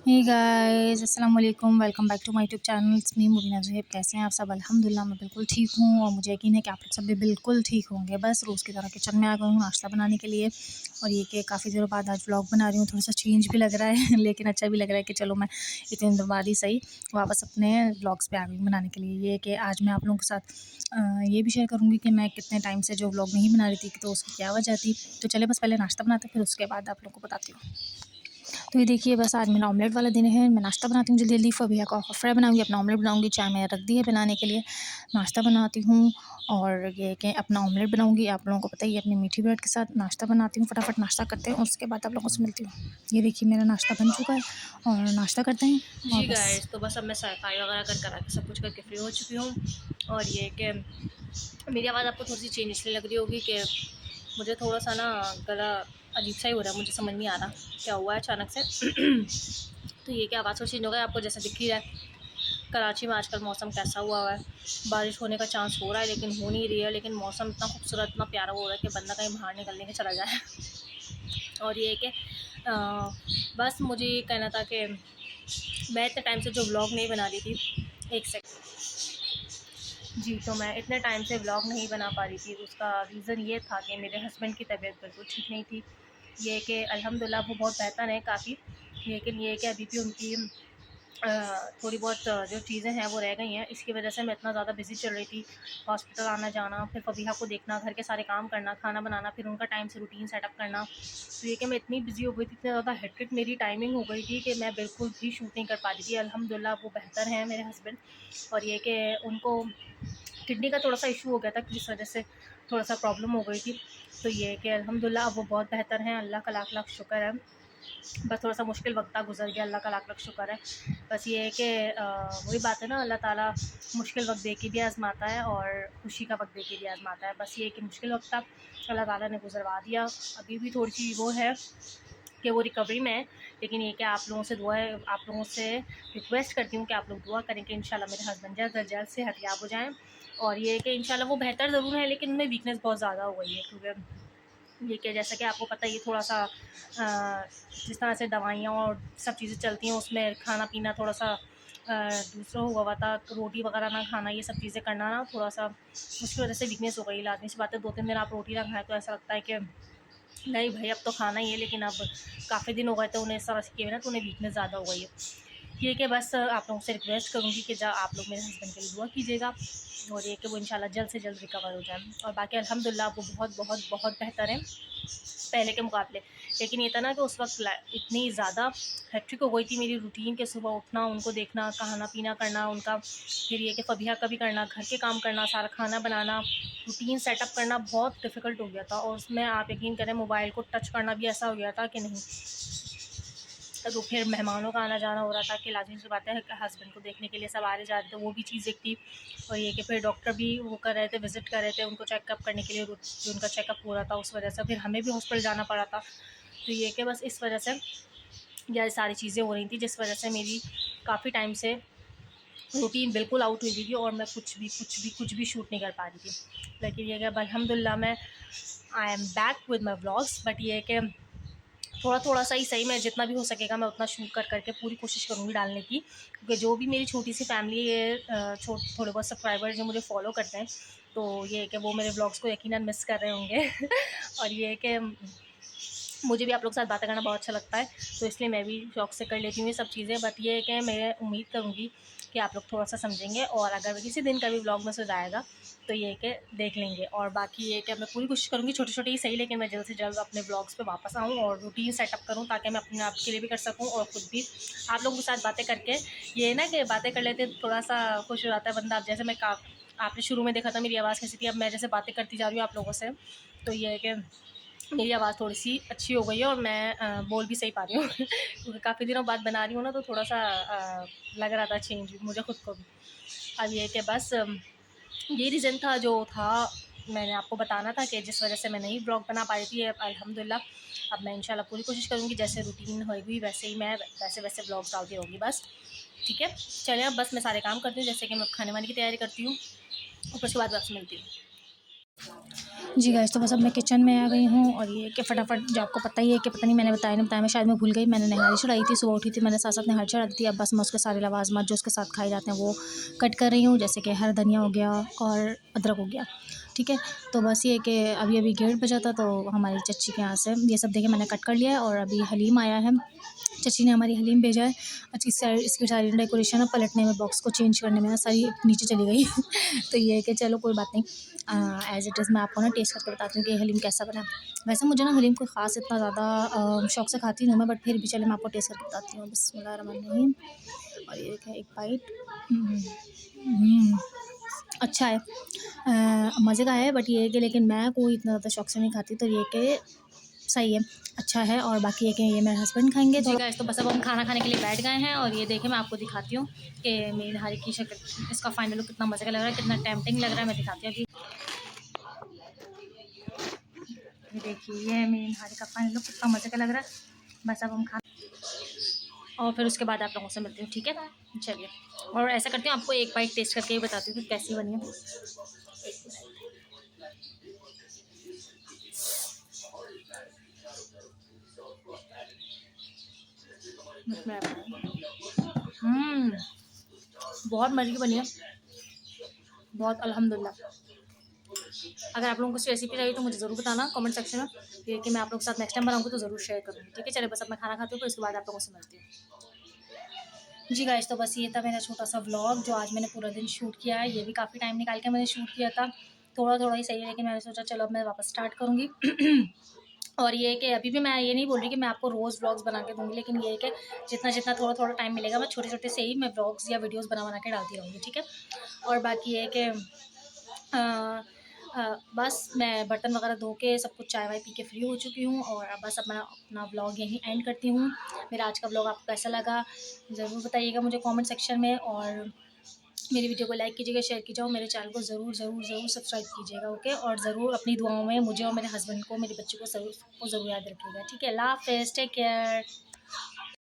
हे guys अस्सलाम वालेकुम, welcome back to my YouTube channel. It's me Mubina Zuhaib. कैसे हैं आप सब? अल्हम्दुलिल्लाह मैं बिल्कुल ठीक हूँ और मुझे यकीन है कि आप लोग सब भी बिल्कुल ठीक होंगे। बस रोज़ की तरह किचन में आ गई हूँ नाश्ता बनाने के लिए। और ये कि काफ़ी दिनों बाद आज व्लॉग बना रही हूँ, थोड़ा सा चेंज भी लग रहा है लेकिन अच्छा भी लग रहा है कि चलो मैं इतने दिनों बाद ही सही वापस अपने व्लॉग्स पे आ गई हूँ बनाने के लिए। ये कि आज मैं आप लोगों के साथ ये भी शेयर करूँगी कि मैं कितने टाइम से जो व्लॉग नहीं बना रही थी, तो उसकी क्या वजह थी। तो चलिए बस पहले नाश्ता बनाते हैं, फिर उसके बाद आप लोगों को बताती हूँ। तो ये देखिए, बस आज मेरा ऑमलेट वाला दिन है। मैं नाश्ता बनाती हूँ जल्दी-जल्दी, फिर भैया को फ्राई बनाऊँगी, अपना ऑमलेट बनाऊँगी। चाय मैंने रख दी है बनाने के लिए, नाश्ता बनाती हूँ और ये कि अपना ऑमलेट बनाऊँगी। आप लोगों को पता ही है, अपनी मीठी ब्रेड के साथ नाश्ता बनाती हूँ, फटाफट नाश्ता करते हैं और उसके बाद आप लोगों से मिलती हूँ। ये देखिए, मेरा नाश्ता बन चुका है और नाश्ता करते हैं और जी बस। गाइस, तो बस अब मैं सफाई वगैरह कर करा के सब कुछ करके फ्री हो चुकी हूँ। और ये कि मेरी आवाज़ आपको थोड़ी सी चेंज इसलिए लग रही होगी कि मुझे थोड़ा सा ना गला अजीब सा ही हो रहा है। मुझे समझ नहीं आ रहा क्या हुआ है अचानक से। तो ये कि आवाज़ थोड़ी चेंज हो गया, आपको जैसा दिख ही रहा है। कराची में आजकल मौसम कैसा हुआ है, बारिश होने का चांस हो रहा है लेकिन हो नहीं रही है। लेकिन मौसम इतना खूबसूरत, इतना प्यारा हो रहा है कि बंदा कहीं बाहर निकलने के चला जाए। और ये कि बस मुझे ये कहना था कि मैं इतने टाइम से जो व्लॉग नहीं बना रही थी, एक सेकंड। जी, तो मैं इतने टाइम से व्लॉग नहीं बना पा रही थी, उसका रीज़न ये था कि मेरे हस्बैंड की तबीयत बिल्कुल ठीक नहीं थी। ये कि अल्हम्दुलिल्लाह वो बहुत बेहतर हैं काफ़ी, लेकिन ये कि अभी भी उनकी थोड़ी बहुत जो चीज़ें हैं वो रह गई हैं। इसकी वजह से मैं इतना ज़्यादा बिज़ी चल रही थी, हॉस्पिटल आना-जाना, फिर फ़बीहा को देखना, घर के सारे काम करना, खाना बनाना, फिर उनका टाइम से रूटीन सेटअप करना। तो ये कि मैं इतनी बिज़ी हो गई थी, इतनी ज़्यादा हेक्टिक मेरी टाइमिंग हो गई थी कि मैं बिल्कुल भी शूट नहीं कर पा रही थी। अल्हम्दुलिल्लाह वो बेहतर हैं मेरे हस्बैंड। और ये कि उनको किडनी का थोड़ा-सा इशू हो गया था, जिस वजह से थोड़ा-सा प्रॉब्लम हो गई थी। तो ये है कि अल्हम्दुलिल्लाह अब वो बहुत बेहतर हैं, अल्लाह का लाख-लाख शुक्र है। बस थोड़ा-सा मुश्किल वक़्त था, गुज़र गया, अल्लाह का लाख-लाख शुक्र है। बस ये है कि वही बात है ना, अल्लाह ताला मुश्किल वक़्त दे के भी आज़माता है और खुशी का वक़्त दे के भी आज़माता है। बस ये है कि मुश्किल वक़्त था, अल्लाह ताला ने गुज़रवा दिया। अभी भी थोड़ी-सी वो है कि वो रिकवरी में है, लेकिन ये कि आप लोगों से दुआ है, आप लोगों से रिक्वेस्ट करती हूँ कि आप लोग दुआ करें कि इंशाल्लाह मेरे हस्बैंड जल्द अज़ जल्द सेहतयाब हो जाएँ। और ये है कि इंशाल्लाह वो बेहतर ज़रूर है, लेकिन उनमें वीकनेस बहुत ज़्यादा हो गई है, क्योंकि ये कि जैसा कि आपको पता ही है, थोड़ा-सा जिस तरह से दवाइयाँ और सब चीज़ें चलती हैं, उसमें खाना-पीना थोड़ा-सा दूसरा हुआ हुआ था, रोटी वगैरह ना खाना, ये सब चीज़ें करना ना थोड़ा-सा उसकी वजह से वीकनेस हो गई। लाज़मी सी बात है, 2-3 दिन आप रोटी ना खाएँ तो ऐसा लगता है कि नहीं भाई अब तो खाना ही है, लेकिन अब काफ़ी दिन हो गए थे उन्हें इस तरह से किए हुए ना, तो उन्हें वीकनेस ज़्यादा हो गई है। ये कि बस आप लोगों से रिक्वेस्ट करूँगी कि आप लोग मेरे हस्बैंड के लिए दुआ कीजिएगा और ये कि वो इंशाल्लाह जल्द से जल्द रिकवर हो जाए। और बाकी अल्हम्दुलिल्लाह वो बहुत बहुत बहुत बेहतर हैं पहले के मुकाबले। लेकिन ये था ना कि उस वक़्त इतनी ज़्यादा हेक्टिक हो गई थी मेरी रूटीन के, सुबह उठना, उनको देखना, खाना-पीना करना उनका, फिर ये कि फ़बीहा का भी करना, घर के काम करना, सारा खाना बनाना, रूटीन सेटअप करना बहुत डिफ़िकल्ट हो गया था। और उसमें आप यकीन करें, मोबाइल को टच करना भी ऐसा हो गया था कि नहीं। तो फिर मेहमानों का आना-जाना हो रहा था कि लाज़िम सी बात है, हस्बैंड को देखने के लिए सब आ रहे जा रहे थे, वो भी चीज़ एक थी। और ये कि फिर डॉक्टर भी वो कर रहे थे, विज़िट कर रहे थे, उनको चेकअप करने के लिए, जो उनका चेकअप हो रहा था, उस वजह से फिर हमें भी हॉस्पिटल जाना पड़ा था। तो ये कि बस इस वजह से ये सारी चीज़ें हो रही थी, जिस वजह से मेरी काफ़ी टाइम से रूटीन बिल्कुल आउट हुई हुई थी और मैं कुछ भी शूट नहीं कर पा रही थी। लेकिन ये कि अब अल्हम्दुलिल्लाह मैं I am back with my vlogs. But ये है कि थोड़ा-थोड़ा सा ही सही, मैं जितना भी हो सकेगा मैं उतना शूट कर के पूरी कोशिश करूँगी डालने की, क्योंकि जो भी मेरी छोटी-सी फैमिली है, थोड़े बहुत सब्सक्राइबर जो मुझे फ़ॉलो करते हैं, तो ये है कि वो मेरे व्लॉग्स को यकीनन मिस कर रहे होंगे। और ये है कि मुझे भी आप लोग के साथ बातें करना बहुत अच्छा लगता है, तो इसलिए मैं भी शौक से कर लेती हूँ ये सब चीज़ें। बट ये है कि मैं उम्मीद करूँगी कि आप लोग थोड़ा-सा समझेंगे और अगर किसी दिन कभी व्लॉग मैसेज आएगा, तो ये है कि देख लेंगे। और बाकी ये है कि मैं पूरी कोशिश करूँगी, छोटे-छोटे ही सही, लेकिन मैं जल्द से जल्द अपने व्लॉग्स पे वापस आऊँ और रूटीन सेटअप करूँ, ताकि मैं अपने आप के लिए भी कर सकूँ और खुद भी आप लोगों के साथ बातें करके, ये ना कि बातें कर लेते थोड़ा-सा खुश हो जाता है बंदा। अब जैसे मैं का आपने शुरू में देखा था मेरी आवाज़ कैसी थी, अब मैं जैसे बातें करती जा रही हूँ आप लोगों से, तो ये है कि मेरी आवाज़ थोड़ी-सी अच्छी हो गई है और मैं बोल भी सही पा रही हूँ। क्योंकि काफ़ी दिनों बाद बना रही हूँ ना, तो थोड़ा-सा लग रहा था चेंज मुझे खुद को भी। अब ये है कि बस ये रीज़न था जो था, मैंने आपको बताना था कि जिस वजह से मैं नहीं ब्लॉग बना पा रही थी। अब अल्हम्दुलिल्लाह अब मैं इंशाल्लाह पूरी कोशिश करूँगी, जैसे रूटीन होएगी वैसे ही मैं वैसे-वैसे ब्लॉग्स डालती रहूँगी बस। ठीक है? चलिए, अब बस मैं सारे काम करती हूँ, जैसे कि मैं खाने-वाने की तैयारी करती हूँ और फिर उसके बाद आपसे मिलती हूँ। जी गाइस, तो बस अब मैं किचन में आ गई हूँ और ये कि फटाफट, जो आपको पता ही है कि पता नहीं मैंने बताया नहीं बताया, मैं शायद मैं भूल गई, मैंने निहारी चढ़ाई थी, सुबह उठी थी मैंने, साथ साथ निहारी चढ़ा दी थी। अब बस मैं उसके सारे लवाजमात जो उसके साथ खाए जाते हैं वो कट कर रही हूँ, जैसे कि हरा धनिया हो गया और अदरक हो गया, ठीक है। तो बस ये कि अभी अभी गेट बजा था तो हमारी चच्ची के यहाँ से ये सब देखे मैंने कट कर लिया है। और अभी हलीम आया है, चची ने हमारी हलीम भेजा है। अच्छा, इस साइड इसकी सारी डेकोरेशन है, पलटने में, बॉक्स को चेंज करने में ना सारी नीचे चली गई तो ये है कि चलो कोई बात नहीं, एज़ इट इज़ मैं आपको ना टेस्ट करके बताती हूँ कि हलीम कैसा बना है। वैसे मुझे ना हलीम कोई ख़ास इतना ज़्यादा शौक से खाती नहीं हूँ मैं, बट फिर भी चलिए मैं आपको टेस्ट करके बताती हूँ। बिस्मिल्लाहिर्रहमानिर्रहीम। और ये देखिए एक बाइट। हुँ, हुँ, अच्छा है, मज़े का है, बट ये है कि लेकिन मैं कोई इतना ज़्यादा शौक से नहीं खाती, तो ये कि सही है, अच्छा है। और बाकी है कि ये मेरे हस्बैंड खाएँगे जी थोड़ा। गाइस, तो बस अब हम खाना खाने के लिए बैठ गए हैं और ये देखिए मैं आपको दिखाती हूँ कि मेरी नहारी की शक्ल, इसका फाइनल लुक कितना मज़े का लग रहा है, कितना टेम्पटिंग लग रहा है। मैं दिखाती हूँ अभी, ये देखिए ये है मेरी नहारी का फाइनल लुक, कितना मज़े का लग रहा है। बस अब हम खा, और फिर उसके बाद आप लोगों से मिलती हूँ, ठीक है। चलिए, और ऐसा करती हूँ, आपको एक बाइट टेस्ट करके ही बताती हूँ कि कैसी बनी है। बहुत मज़े की बनी है, बहुत अल्हम्दुलिल्लाह। अगर आप लोगों को कुछ रेसिपी चाहिए तो मुझे ज़रूर बताना कमेंट सेक्शन में, ये कि मैं आप लोगों के साथ नेक्स्ट टाइम बनाऊँगी तो ज़रूर शेयर करूँगी, ठीक है। चलिए, बस अब मैं खाना खाती हूँ, फिर उसके बाद आप लोगों से मिलती हूँ। जी गाइस, तो बस ये था मेरा छोटा सा व्लॉग जो आज मैंने पूरा दिन शूट किया है। ये भी काफ़ी टाइम निकाल के मैंने शूट किया था, थोड़ा थोड़ा ही सही है, लेकिन मैंने सोचा चलो अब मैं वापस स्टार्ट करूँगी और ये है कि अभी भी मैं ये नहीं बोल रही कि मैं आपको रोज़ व्लॉग्स बना के दूँगी, लेकिन ये है कि जितना जितना थोड़ा थोड़ा टाइम मिलेगा मैं छोटे छोटे से ही मैं व्लॉग्स या वीडियोज़ बना बना के डालती रहूँगी, ठीक है। और बाकी ये है कि बस मैं बर्तन वगैरह धो के सब कुछ चाय वाय पी के फ्री हो चुकी हूँ, और अब बस अपना अपना व्लॉग यहीं एंड करती हूँ। मेरा आज का व्लॉग आपको कैसा लगा ज़रूर बताइएगा मुझे कमेंट सेक्शन में, और मेरी वीडियो को लाइक कीजिएगा, शेयर कीजिएगा, और मेरे चैनल को ज़रूर ज़रूर ज़रूर सब्सक्राइब कीजिएगा, ओके। और ज़रूर अपनी दुआओं में मुझे और मेरे हस्बैंड को, मेरे बच्चों को ज़रूर याद रखिएगा, ठीक है। अल्लाह हाफ़िज़, टेक केयर।